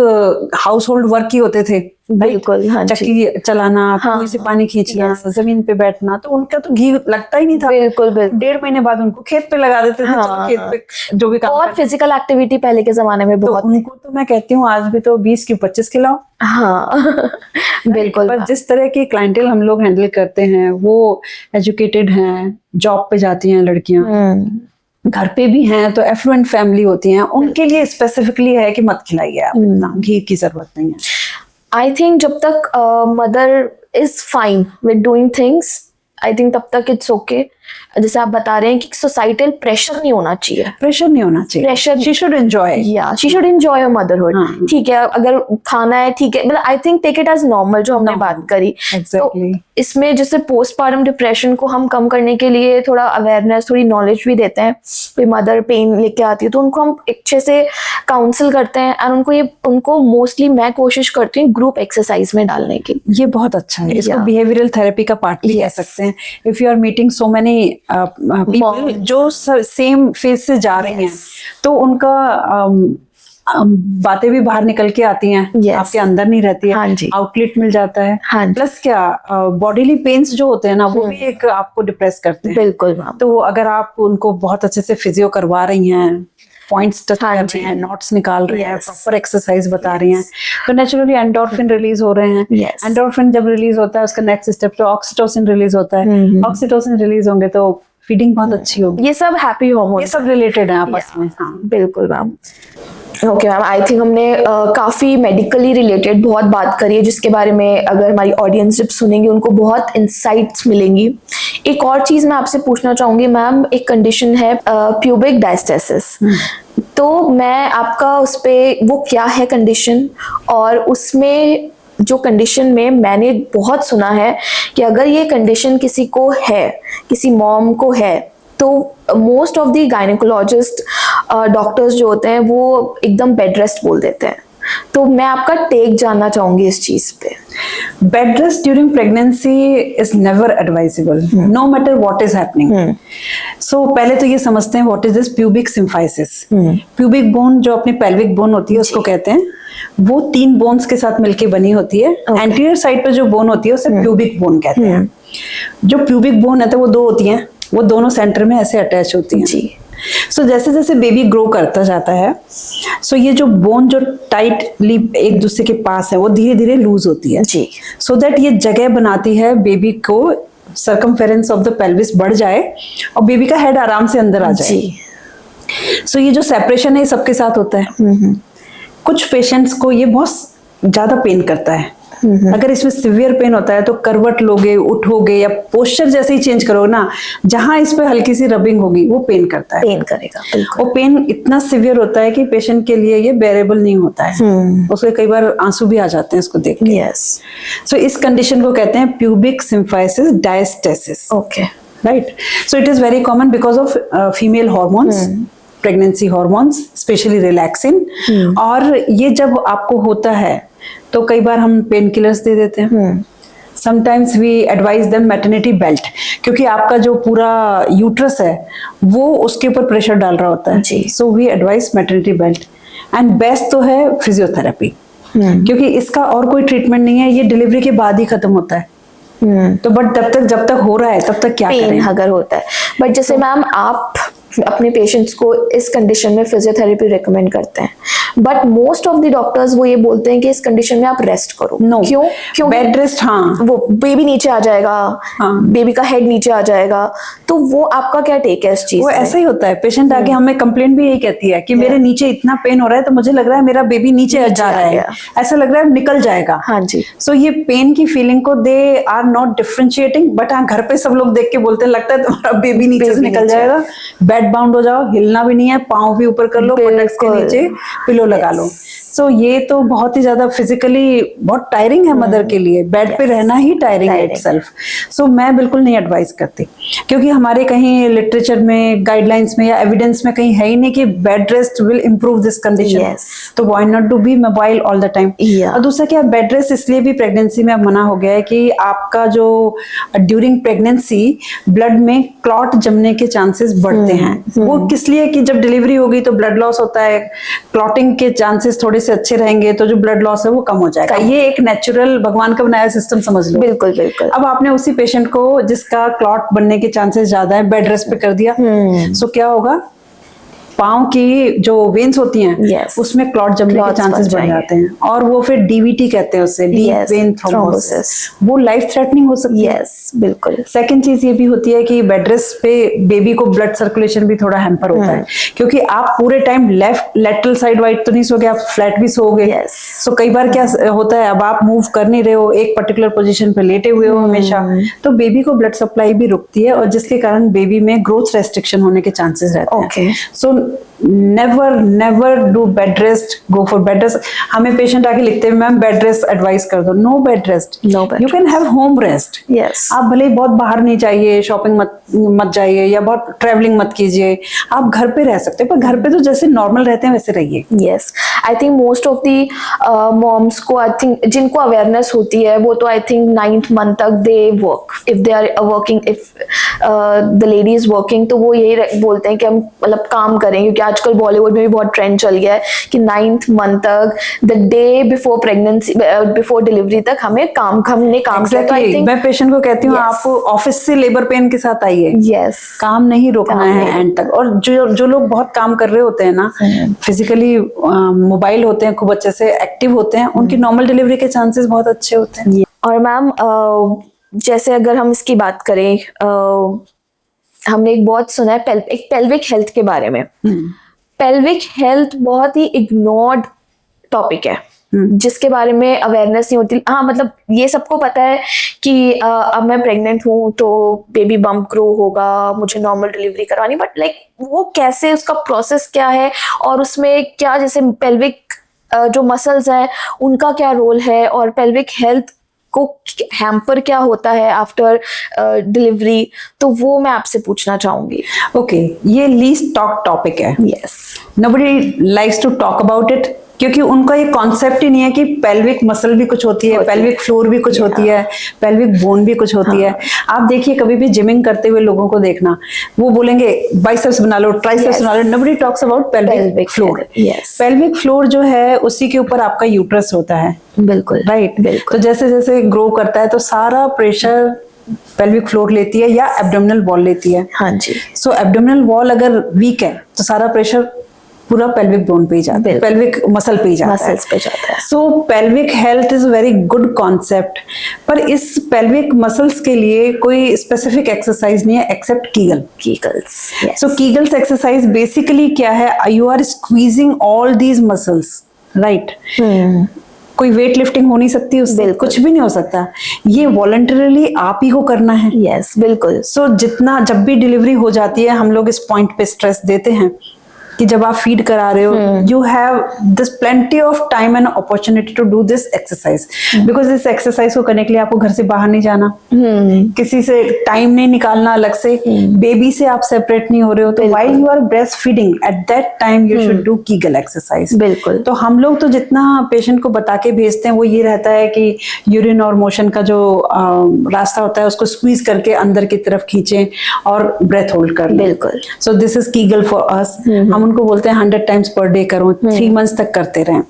हाउस होल्ड वर्क ही होते थे। बिल्कुल। हाँ चक्की चलाना, कुएं से पानी खींचना, जमीन पे बैठना, तो उनका तो घी लगता ही नहीं था। बिल्कुल बिल्कुल। 1.5 महीने बाद उनको खेत पे लगा देते थे। चलो खेत पे जो भी काम और फिजिकल एक्टिविटी पहले के जमाने में बहुत। तो उनको तो मैं कहती हूँ आज भी तो 20 की 25 खिलाओ। हाँ बिल्कुल। पर जिस तरह की क्लाइंटेल हम लोग हैंडल करते हैं वो एजुकेटेड हैं, जॉब पे जाती हैं लड़कियां, घर पे भी हैं, तो एफ्लुएंट फैमिली होती हैं, उनके लिए स्पेसिफिकली है कि मत खिलाइए आप, इतना घी की जरूरत नहीं है। आई थिंक जब तक mother is fine with doing things, I think तब तक इट्स ओके। जैसे आप बता रहे हैं कि सोसाइटल प्रेशर नहीं होना चाहिए। प्रेशर नहीं होना चाहिए। प्रेशर, शी शुड एंजॉय, या she should enjoy your motherhood. ठीक है, अगर खाना है ठीक है, मतलब I think take it as normal जो हमने बात करी। Exactly. तो इसमें जैसे पोस्टपार्टम डिप्रेशन को हम कम करने के लिए थोड़ा अवेयरनेस, थोड़ी नॉलेज भी देते हैं। कोई मदर पेन लेके आती है तो उनको हम अच्छे से काउंसिल करते हैं, एंड उनको मोस्टली मैं कोशिश करती हूँ ग्रुप एक्सरसाइज में डालने की। ये बहुत अच्छा है। इसको बिहेवियरल थेरेपी का पार्ट भी कह सकते हैं। If you are meeting so many people जो सेम फेज से जा रहे हैं, तो उनका बातें भी बाहर निकल के आती हैं, आपके अंदर नहीं रहती है। आउटलेट मिल जाता है। प्लस क्या बॉडीली पेन्स जो होते हैं ना, वो भी एक आपको डिप्रेस करते हैं। बिल्कुल। तो अगर आप उनको बहुत अच्छे से फिजियो करवा रही हैं, पॉइंट्स टच कर रहे हैं, नोट्स निकाल रहे हैं, प्रॉपर एक्सरसाइज बता रही हैं, तो नेचुरली एंडोर्फिन रिलीज हो रहे हैं। एंडोर्फिन जब रिलीज होता है उसका नेक्स्ट स्टेप तो ऑक्सीटोसिन रिलीज होता है। ऑक्सीटोसिन रिलीज होंगे तो फीडिंग बहुत अच्छी होगी। ये सब हैप्पी हार्मोन, ये सब रिलेटेड है आपस में। हाँ बिल्कुल ma'am. Okay ma'am, I think हमने काफ़ी मेडिकली रिलेटेड बहुत बात करी है, जिसके बारे में अगर हमारी ऑडियंस जब सुनेंगी उनको बहुत इंसाइट्स मिलेंगी। एक और चीज़ मैं आपसे पूछना चाहूँगी मैम, एक कंडीशन है प्यूबिक डायस्टेसिस, तो मैं आपका उस पर वो क्या है कंडीशन, और उसमें जो कंडीशन में मैंने बहुत सुना है कि अगर ये कंडीशन किसी को है, किसी मॉम को है, तो most of the gynaecologist doctors जो होते हैं वो एकदम बेड रेस्ट बोल देते हैं। तो मैं आपका टेक जानना चाहूंगी इस चीज पे। Bed rest during pregnancy is never advisable, no matter what is happening. So पहले तो ये समझते हैं what is this pubic symphysis. Pubic bone जो अपनी पेल्विक बोन होती है उसको कहते हैं। वो 3 बोन्स के साथ मिलके बनी होती है। एंटीरियर साइड पे जो बोन होती है उसे प्यूबिक बोन कहते हैं। जो प्यूबिक बोन है तो वो 2 होती हैं, वो दोनों सेंटर में ऐसे अटैच होती हैं। जी। सो जैसे जैसे बेबी ग्रो करता जाता है, सो ये जो बोन जो टाइटली एक दूसरे के पास है वो धीरे धीरे लूज होती है। जी। सो दैट ये जगह बनाती है बेबी को सर्कमफेरेंस ऑफ द पेल्विस बढ़ जाए और बेबी का हेड आराम से अंदर आ जाए। सो ये जो सेपरेशन है सबके साथ होता है। कुछ पेशेंट्स को ये बहुत ज्यादा पेन करता है, अगर इसमें सिवियर पेन होता है तो करवट लोगे, उठोगे या पोस्चर जैसे ही चेंज करोगे ना, जहां इस पे हल्की सी रबिंग होगी वो पेन करता है, पेन करेगा, वो पेन इतना सिवियर होता है कि पेशेंट के लिए ये बेरेबल नहीं होता है, उसके कई बार आंसू भी आ जाते हैं इसको देख के। यस, सो इस कंडीशन को कहते हैं pubic symphysis diastasis. Okay, right, so it is very common because of female hormones, pregnancy hormones, specially relaxin. और ये जब आपको होता है तो कई बार हम पेन किलर्स दे देते हैं। Sometimes we advise them maternity belt, क्योंकि आपका जो पूरा यूट्रस है वो उसके ऊपर प्रेशर डाल रहा होता है, so we advise maternity belt. And best तो है फिजियोथेरेपी, क्योंकि इसका और कोई ट्रीटमेंट नहीं है, ये डिलीवरी के बाद ही खत्म होता है। तो बट जब तक हो रहा है तब तक क्या पेन करें अगर होता है। बट जैसे मैम आप अपने पेशेंट्स को इस कंडीशन में फिजियोथेरेपी रेकमेंड करते हैं, but most of the doctors वो ये बोलते हैं कि इस कंडीशन में आप रेस्ट करो। नो, क्यों बेड रेस्ट, हाँ, वो बेबी नीचे आ जाएगा, बेबी का हेड नीचे आ जाएगा, तो वो आपका क्या टेक है इस चीज? वो ऐसा ही होता है, पेशेंट आके हमें कंप्लेंट भी यही कहती है कि मेरे नीचे इतना पेन हो रहा है तो मुझे लग रहा है मेरा बेबी नीचे जा रहा है, ऐसा लग रहा है निकल जाएगा। हाँ जी। सो ये पेन की फीलिंग को they are not differentiating, but हाँ घर पे सब लोग देख के बोलते हैं लगता है तुम्हारा बेबी नीचे से निकल जाएगा, बेड बाउंड हो जाओ, हिलना भी नहीं है, पाँव भी ऊपर कर लो, पटक के नीचे पिलो लगा लो। सो ये तो बहुत ही ज्यादा फिजिकली बहुत टायरिंग है मदर के लिए, बेड पे रहना ही टायरिंग है इटसेल्फ। सो मैं बिल्कुल नहीं एडवाइस करती, क्योंकि हमारे कहीं लिटरेचर में, गाइडलाइंस में या एविडेंस में कहीं है ही नहीं कि bed rest will improve this condition. तो why not to be mobile all the time. और दूसरा क्या, बेड रेस्ट इसलिए भी प्रेगनेंसी में अब मना हो गया है कि आपका जो ड्यूरिंग प्रेगनेंसी ब्लड में क्लॉट जमने के चांसेस बढ़ते हैं। वो किस लिए कि जब डिलीवरी होगी तो ब्लड लॉस होता है, क्लॉटिंग के चांसेस थोड़े से अच्छे रहेंगे तो जो ब्लड लॉस है वो कम हो जाएगा। ये एक नेचुरल भगवान का बनाया सिस्टम समझ लो। बिल्कुल बिल्कुल। अब आपने उसी पेशेंट को जिसका क्लॉट बनने के चांसेस ज्यादा है बेड रेस्ट पे कर दिया, सो क्या होगा, पाँव की जो वेन्स होती हैं उसमें क्लॉट जमने के चांसेस बढ़ जाते हैं, और वो फिर डीवीटी कहते हैं उससे, डीप वेन थ्रोम्बोसिस, वो लाइफ थ्रेटनिंग हो सकती है। बिल्कुल। सेकंड चीज ये भी होती है कि बेड रेस्ट पे बेबी को ब्लड सर्कुलेशन भी थोड़ा हैम्पर होता है, क्योंकि आप पूरे time left lateral side wide तो नहीं सोगे, आप फ्लैट भी सोगे। सो कई बार क्या होता है, अब आप मूव कर नहीं रहे हो, एक पर्टिकुलर पोजीशन पे लेटे हुए हो हमेशा, तो बेबी को ब्लड सप्लाई भी रुकती है, और जिसके कारण बेबी में ग्रोथ रेस्ट्रिक्शन होने के चांसेस रहते हैं। So never do bed rest, go for bed rest. हमें पेशेंट आके लिखते हैं मैम बेड रेस्ट एडवाइस कर दो, no bed rest, you can have home rest. आप भले ही बहुत बाहर नहीं चाहिए, शॉपिंग मत जाइए या बहुत ट्रैवलिंग मत कीजिए, आप घर पे रह सकते हैं, पर घर पे तो जैसे नॉर्मल रहते हैं वैसे रहिए। Yes, I think most of the moms को, आई थिंक जिनको अवेयरनेस होती है वो तो आई थिंक 9th month तक they work, if they are working, if the lady is working, तो वो यही बोलते हैं कि हम मतलब काम करें, क्योंकि आजकल बॉलीवुड में भी बहुत ट्रेंड चल गया है कि 9th month तक, the day before pregnancy, before delivery तक हमें काम exactly. मैं पेशेंट को कहती हूँ आप ऑफिस से लेबर पेन के साथ आइए, काम नहीं रोकना है एंड तक। और जो लोग बहुत काम कर रहे होते हैं ना, फिजिकली मोबाइल होते हैं, खूब अच्छे से एक्टिव होते हैं, उनकी नॉर्मल डिलीवरी के चांसेस बहुत अच्छे होते हैं। और मैम जैसे अगर हम इसकी बात करें, हमने एक बहुत सुना है एक पेल्विक हेल्थ के बारे में। पेल्विक हेल्थ बहुत ही इग्नोर्ड टॉपिक है, जिसके बारे में अवेयरनेस नहीं होती। हाँ, मतलब ये सबको पता है कि अब मैं प्रेग्नेंट हूँ तो बेबी बम्प ग्रो होगा, मुझे नॉर्मल डिलीवरी करवानी, बट लाइक वो कैसे, उसका प्रोसेस क्या है, और उसमें क्या, जैसे पेल्विक जो मसल्स हैं उनका क्या रोल है, और पेल्विक हेल्थ को हैम्पर क्या होता है आफ्टर डिलीवरी, तो वो मैं आपसे पूछना चाहूंगी। ओके, ये लीस्ट टॉक टॉपिक है। Yes, nobody likes to talk about it, क्योंकि उनका ये कॉन्सेप्ट ही नहीं है कि पेल्विक मसल भी कुछ होती है, पेल्विक फ्लोर भी कुछ होती है, पेल्विक बोन भी कुछ होती है। आप देखिए कभी भी जिमिंग करते हुए लोगों को देखना, वो बोलेंगे बाइसेप्स बना लो, ट्राइसेप्स बना लो, nobody talks about pelvic floor. Pelvic floor जो है उसी के ऊपर आपका यूट्रस होता है। बिल्कुल राइट, तो जैसे जैसे ग्रो करता है तो सारा प्रेशर पेल्विक फ्लोर लेती है या एब्डोमिनल वॉल लेती है। हाँ जी। सो एब्डोमिनल वॉल अगर वीक है तो सारा प्रेशर पूरा पेल्विक बोन पे ही जाता है, पेल्विक मसल पे ही जाता है। So pelvic health is very good concept, पर इस पेल्विक मसल्स के लिए कोई स्पेसिफिक एक्सरसाइज नहीं है except Kegels. So Kegels exercise basically क्या है, you are squeezing all these muscles, right. कोई वेट लिफ्टिंग हो नहीं सकती उससे, कुछ भी नहीं हो सकता, ये वॉलंटरली आप ही को करना है। यस बिल्कुल। सो जितना जब भी डिलीवरी हो जाती है हम लोग इस पॉइंट पे स्ट्रेस देते हैं कि जब आप फीड करा रहे हो you have this plenty of time and opportunity to do this exercise, because इस एक्सरसाइज को करने के लिए आपको घर से बाहर नहीं जाना, किसी से टाइम नहीं निकालना अलग से, बेबी से आप सेपरेट नहीं हो रहे हो, तो while you are breast feeding at that time you should do Kegel exercise. बिल्कुल। तो हम लोग तो जितना पेशेंट को बता के भेजते हैं वो ये रहता है कि यूरिन और मोशन का जो रास्ता होता है उसको स्क्वीज करके अंदर की तरफ खींचें और ब्रेथ होल्ड कर लें। बिल्कुल। सो this is Kegel for us. हम उनको बोलते हैं 100 टाइम्स पर डे करो, 3 मंथ्स तक करते रहें।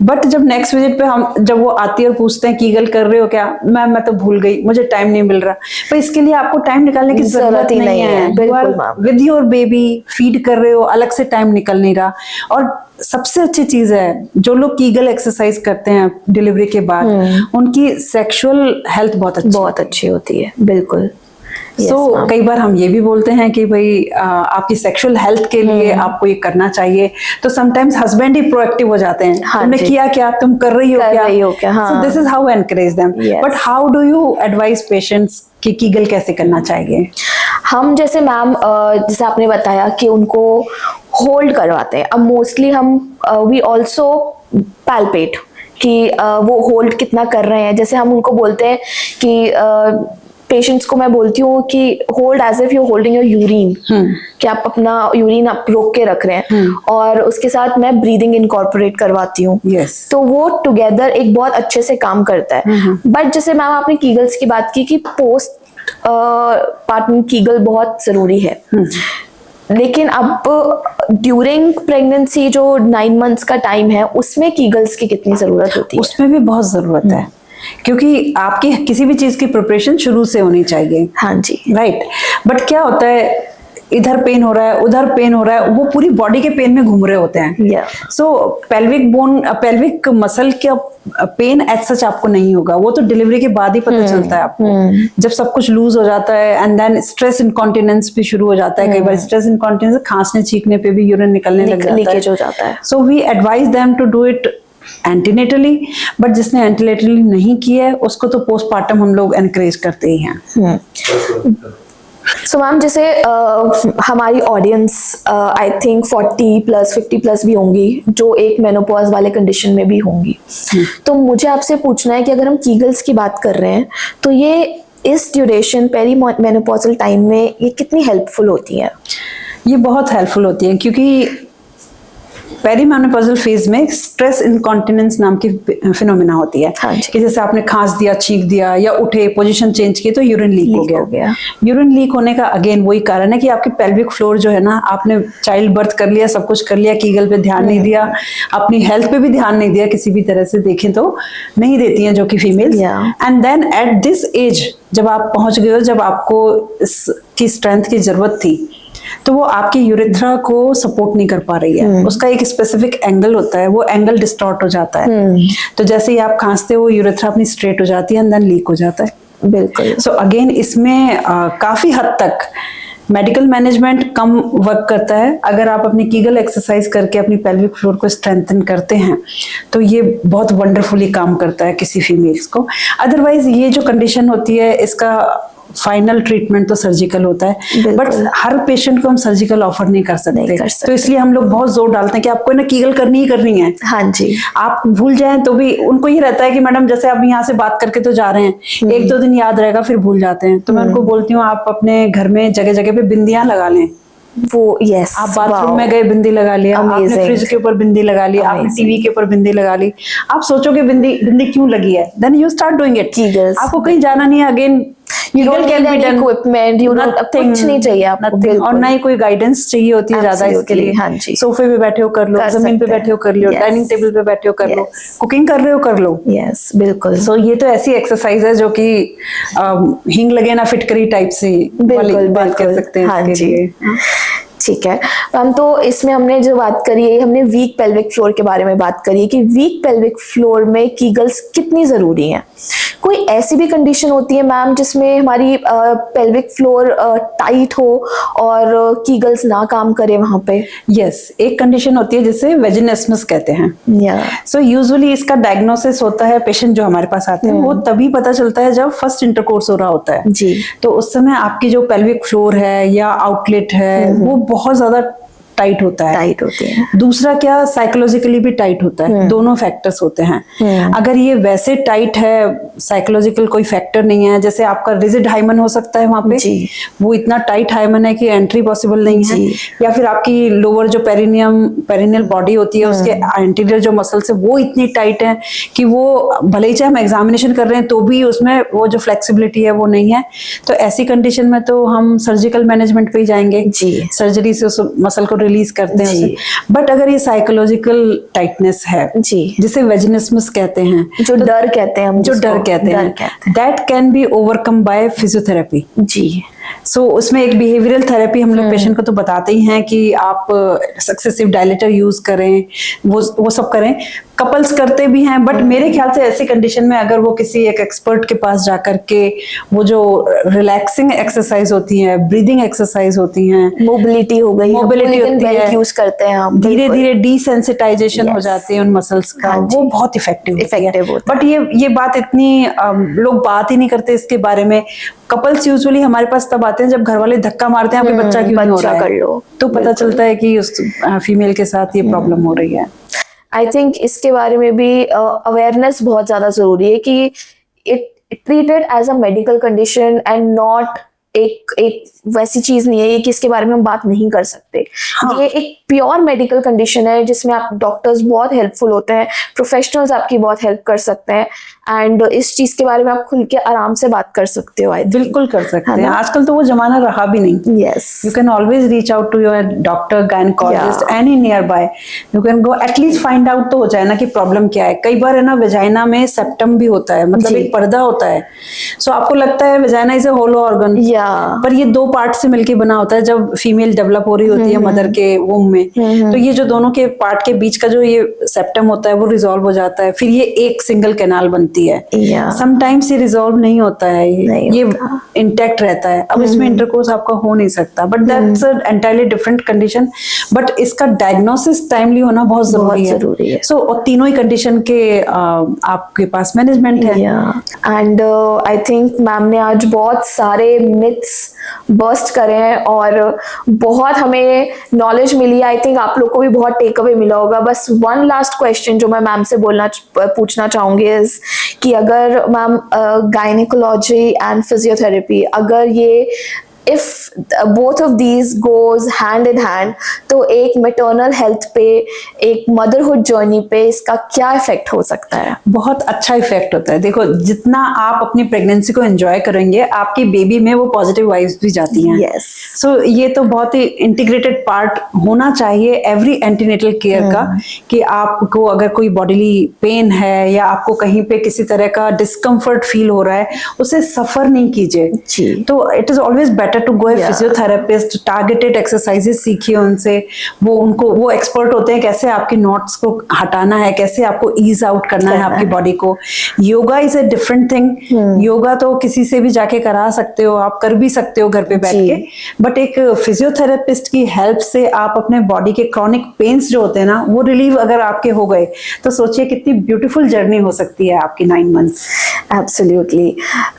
बट जब नेक्स्ट विजिट पे हम जब वो आती है और पूछते हैं कीगल कर रहे हो क्या, मैम मैं तो भूल गई, मुझे टाइम नहीं मिल रहा। पर इसके लिए आपको टाइम निकालने की जरूरत ही नहीं है। विद योर बेबी फीड कर रहे हो, अलग से टाइम निकल नहीं रहा। और सबसे अच्छी चीज है जो लोग कीगल एक्सरसाइज करते हैं डिलीवरी के बाद, उनकी सेक्सुअल हेल्थ बहुत अच्छी होती है। बिल्कुल। सो कई बार हम ये भी बोलते हैं कि भाई आपकी सेक्सुअल हेल्थ के लिए आपको ये करना चाहिए, तो समटाइम्स हस्बैंड ही प्रोएक्टिव हो जाते हैं। तुमने किया क्या, तुम कर रही हो क्या? सो this is how I encourage them. But how do you advice patients कि कीगल कैसे करना चाहिए? हम जैसे मैम जैसे आपने बताया कि उनको होल्ड करवाते हैं, अब मोस्टली हम वी ऑल्सो पैल्पेट कि वो होल्ड कितना कर रहे हैं। जैसे हम उनको बोलते हैं कि पेशेंट्स को मैं बोलती हूँ कि hold as if you holding your urine, कि आप अपना यूरिन आप रोक के रख रहे हैं, और उसके साथ मैं ब्रीदिंग इनकॉर्पोरेट करवाती हूँ। तो वो टुगेदर एक बहुत अच्छे से काम करता है। बट जैसे मैम आपने कीगल्स की बात की कि पोस्ट पार्टनर कीगल बहुत जरूरी है, लेकिन अब ड्यूरिंग प्रेगनेंसी जो 9 मंथ्स का टाइम है उसमें कीगल्स की कितनी जरूरत होती है? उसमें भी बहुत जरूरत है, क्योंकि आपकी किसी भी चीज की प्रिपरेशन शुरू से होनी चाहिए। हाँ जी, राइट। बट क्या होता है, इधर पेन हो रहा है, उधर पेन हो रहा है, वो पूरी बॉडी के पेन में घूम रहे होते हैं। सो पेल्विक मसल का पेन एज सच आपको नहीं होगा, वो तो डिलीवरी के बाद ही पता चलता है आपको, जब सब कुछ लूज हो जाता है। एंड देन स्ट्रेस इनकॉन्टिनेंस भी शुरू हो जाता है। कई बार स्ट्रेस इनकॉन्टिनेंस, खांसने छींकने पे भी यूरिन निकलने लग जाता है। So we advise them to do it antenatally, but जिसने एंटीनेटली नहीं किया है उसको तो पोस्टमार्टम हम लोग एनकरेज करते ही हैं। सो मैम जैसे हमारी ऑडियंस आई थिंक 40+ 50+ भी होंगी जो एक मेनोपॉज वाले कंडीशन में भी होंगी। तो मुझे आपसे पूछना है कि अगर हम कीगल्स की बात कर रहे हैं तो ये इस ड्यूरेशन पेरी मेनोपॉजल टाइम में ये कितनी हेल्पफुल होती है? ये बहुत हेल्पफुल होती है, क्योंकि पेरीमेनोपॉजल फेज में स्ट्रेस इनकॉन्टिनेंस नाम की फिनोमिना होती है। कि जैसे आपने खांस दिया, छींक दिया या उठे, पोजीशन चेंज की तो यूरिन लीक हो गया। यूरिन लीक होने का अगेन वही कारण है कि आपकी पेल्विक फ्लोर जो है ना, आपने चाइल्ड बर्थ कर लिया, सब कुछ कर लिया, कीगल पे ध्यान नहीं दिया, अपनी हेल्थ पे भी ध्यान नहीं दिया, किसी भी तरह से देखें तो नहीं देती हैं जो कि females. And then at this age जब आप पहुंच गए हो, जब आपको इसकी स्ट्रेंथ की जरूरत थी, तो वो आपकी यूरेथ्रा को सपोर्ट नहीं कर पा रही है। उसका एक स्पेसिफिक एंगल होता है, वो एंगल डिस्टॉर्ट हो जाता है। तो जैसे ही आप खांसते हो यूरेथ्रा अपनी स्ट्रेट हो जाती है एंड देन लीक हो जाता है। बिल्कुल। सो अगेन इसमें काफी हद तक मेडिकल मैनेजमेंट कम वर्क करता है। अगर आप अपनी कीगल एक्सरसाइज करके अपनी पेल्विक फ्लोर को स्ट्रेंथन करते हैं तो ये बहुत वंडरफुली काम करता है किसी फीमेल्स को। अदरवाइज ये जो कंडीशन होती है इसका फाइनल ट्रीटमेंट तो सर्जिकल होता है, बट हर पेशेंट को हम सर्जिकल ऑफर नहीं कर सकते। तो इसलिए हम लोग बहुत जोर डालते हैं कि आपको ना कीगल करनी ही करनी है। हाँ जी। आप भूल जाएं तो भी उनको ये रहता है कि मैडम जैसे आप यहाँ से बात करके तो जा रहे हैं, 1-2 दिन याद रहेगा फिर भूल जाते हैं। तो मैं उनको बोलती हूँ आप अपने घर में जगह जगह पे बिंदियां लगा लें। वो यस, आप बाथरूम में गए बिंदी लगा लिया, आपने फ्रिज के ऊपर बिंदी लगा ली, आपने टीवी के ऊपर बिंदी लगा ली। आप सोचोगे बिंदी क्यों लगी है, then you start doing it. आपको कहीं जाना नहीं है, again You don't need any equipment, you don't, कुछ नहीं चाहिए आपको, और ना ही कोई गाइडेंस चाहिए होती है ज्यादा इसके लिए। हाँ जी। सोफे पे बैठे हो कर लो, जमीन पे बैठे हो कर लो, डाइनिंग टेबल पे बैठे हो कर लो, कुकिंग कर रहे हो कर लो। यस बिल्कुल। सो ये तो ऐसी एक्सरसाइज है जो कि हींग लगे ना फिटकरी टाइप से बिल्कुल बात कर सकते हैं इसके लिए। ठीक है मैम, तो इसमें हमने जो बात करी है, हमने वीक पेल्विक फ्लोर के बारे में बात करी है कि वीक पेल्विक फ्लोर में कीगल्स कितनी जरूरी हैं। कोई ऐसी भी कंडीशन होती है मैम जिसमें हमारी पेल्विक फ्लोर टाइट हो और कीगल्स ना काम करे वहां पे? यस, एक कंडीशन होती है जिसे वेजिनेस्मस कहते हैं। सो यूजुअली इसका डायग्नोसिस होता है, पेशेंट जो हमारे पास आते हैं वो तभी पता चलता है जब फर्स्ट इंटरकोर्स हो रहा होता है जी। तो उस समय आपकी जो पेल्विक फ्लोर है या आउटलेट है वो बहुत ज्यादा टाइट होता है, टाइट होती है। दूसरा क्या, साइकोलॉजिकली भी टाइट होता है। दोनों फैक्टर्स होते हैं। अगर ये वैसे टाइट है, साइकोलॉजिकल कोई फैक्टर नहीं है, जैसे आपका रिजिड हाइमन हो सकता है वहां पे, वो इतना टाइट हाइमन है कि एंट्री पॉसिबल नहीं है, या फिर आपकी लोअर जो पेरिनियल बॉडी होती है उसके एंटीरियर जो मसल्स है वो इतनी टाइट है कि वो भले ही चाहे हम एग्जामिनेशन कर रहे हैं तो भी उसमें वो जो फ्लेक्सिबिलिटी है वो नहीं है। तो ऐसी कंडीशन में तो हम सर्जिकल मैनेजमेंट पे ही जाएंगे, सर्जरी से उस मसल को रिलीज करते हैं उसे। बट अगर ये साइकोलॉजिकल टाइटनेस है जी, जिसे वेजिनेस्मस कहते हैं, जो डर कहते हैं हम, जो डर कहते हैं, that can be overcome by physiotherapy जी। सो उसमें एक बिहेवियरल थेरेपी हम लोग पेशेंट को तो बताते ही हैं कि आप सक्सेसिव डायलेटर यूज करें, वो सब करें, कपल्स करते भी हैं। बट मेरे ख्याल से ऐसी कंडीशन में अगर वो किसी एक एक्सपर्ट के पास जाकर के वो जो रिलैक्सिंग एक्सरसाइज होती है, ब्रीदिंग एक्सरसाइज होती हैं, मोबिलिटी हो गई, मोबिलिटी होती है, यूज करते हैं हम, धीरे धीरे डिसेंसिटाइजेशन हो जाती है उन मसल्स का, वो बहुत इफेक्टिव है। बट ये बात इतनी लोग बात ही नहीं करते इसके बारे में। कपल्स यूजुअली हमारे पास तब आते हैं जब घर वाले धक्का मारते हैं, आपके बच्चा क्यों नहीं हो रहा है, कर लो, तो पता चलता है कि उस फीमेल के साथ ये प्रॉब्लम हो रही है। आई थिंक इसके बारे में भी अवेयरनेस बहुत ज्यादा जरूरी है कि it treated as a medical condition and not एक वैसी चीज नहीं है ये कि इसके बारे में हम बात नहीं कर सकते। ये एक प्योर मेडिकल कंडीशन है जिसमें आप डॉक्टर्स बहुत हेल्पफुल होते हैं, प्रोफेशनल्स आपकी बहुत हेल्प कर सकते हैं एंड इस चीज के बारे में आप खुल के आराम से बात कर सकते हो। बिल्कुल कर सकते हैं, आजकल तो वो जमाना रहा भी नहीं। Yes, you can always reach out to your doctor, gynaecologist, any nearby, you can go, at least find out तो हो जाए ना कि प्रॉब्लम क्या है। कई बार है ना वेजाइना में सेप्टम भी होता है, मतलब एक पर्दा होता है। सो आपको लगता है vagina is a hollow organ, पर ये दो पार्ट से मिलके बना होता है। जब फीमेल डेवलप हो रही होती है मदर के वूम में, तो ये जो दोनों के पार्ट के बीच का जो ये सेप्टम होता है वो रिजॉल्व हो जाता है, फिर ये एक सिंगल कैनाल बनती है। समटाइम्स ये रिजॉल्व नहीं होता है, ये इंटैक्ट रहता है। अब इसमें इंटरकोर्स आपका हो नहीं सकता, but that's a entirely different condition. But इसका डायग्नोसिस टाइमली होना बहुत जरूरी है। सो तीनों ही कंडीशन के आपके पास मैनेजमेंट है। एंड आई थिंक मैम ने आज बहुत सारे मिथ्स बर्स्ट करे हैं और बहुत हमें नॉलेज मिली। आई थिंक आप लोग को भी बहुत टेक अवे मिला होगा। बस वन लास्ट क्वेश्चन जो मैं मैम से पूछना चाहूंगी इज कि अगर मैम गायनेकोलॉजी एंड फिजियोथेरेपी, अगर ये if both of these goes hand in hand, तो एक maternal health पे, एक motherhood journey पे इसका क्या इफेक्ट हो सकता है? बहुत अच्छा इफेक्ट होता है। देखो, जितना आप अपनी प्रेगनेंसी को एंजॉय करेंगे, आपकी बेबी में वो पॉजिटिव वाइब्स भी जाती हैं। yes. सो ये तो बहुत ही इंटीग्रेटेड पार्ट होना चाहिए एवरी एंटीनेटल केयर का, कि आपको अगर कोई बॉडीली पेन है या आपको कहीं पे किसी तरह का डिस्कम्फर्ट फील हो रहा है, उसे सफर नहीं कीजिए। तो it is always better to go physiotherapist, targeted exercises सीखिए उनसे। वो एक्सपर्ट होते हैं कैसे आपकी नॉट्स को हटाना है, कैसे आपको ईज आउट करना है आपकी बॉडी को। Yoga is a different thing. Yoga तो किसी से भी जाके करा सकते हो, आप कर भी सकते हो घर पे बैठ के, बट एक फिजियोथेरेपिस्ट की हेल्प से आप अपने बॉडी के क्रॉनिक पेन्स जो होते हैं ना, वो रिलीव अगर आपके हो गए तो सोचिए कितनी ब्यूटीफुल जर्नी हो सकती है आपकी 9 months। Absolutely.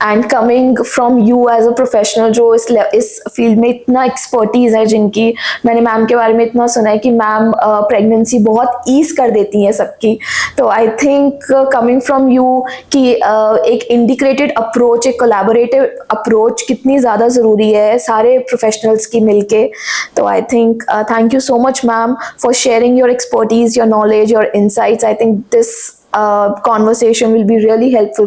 And coming from you as a professional जो इस फील्ड में इतना एक्सपर्टीज है, जिनकी मैंने मैम के बारे में इतना सुना है कि मैम प्रेगनेंसी बहुत ईज कर देती है सबकी, तो I think coming from you कि एक इंटीग्रेटेड अप्रोच, एक कोलैबोरेटिव अप्रोच कितनी ज़्यादा ज़रूरी है सारे प्रोफेशनल्स की मिलके। तो I think thank you so much ma'am for sharing your expertise, your knowledge, your insights. I think this conversation will be really helpful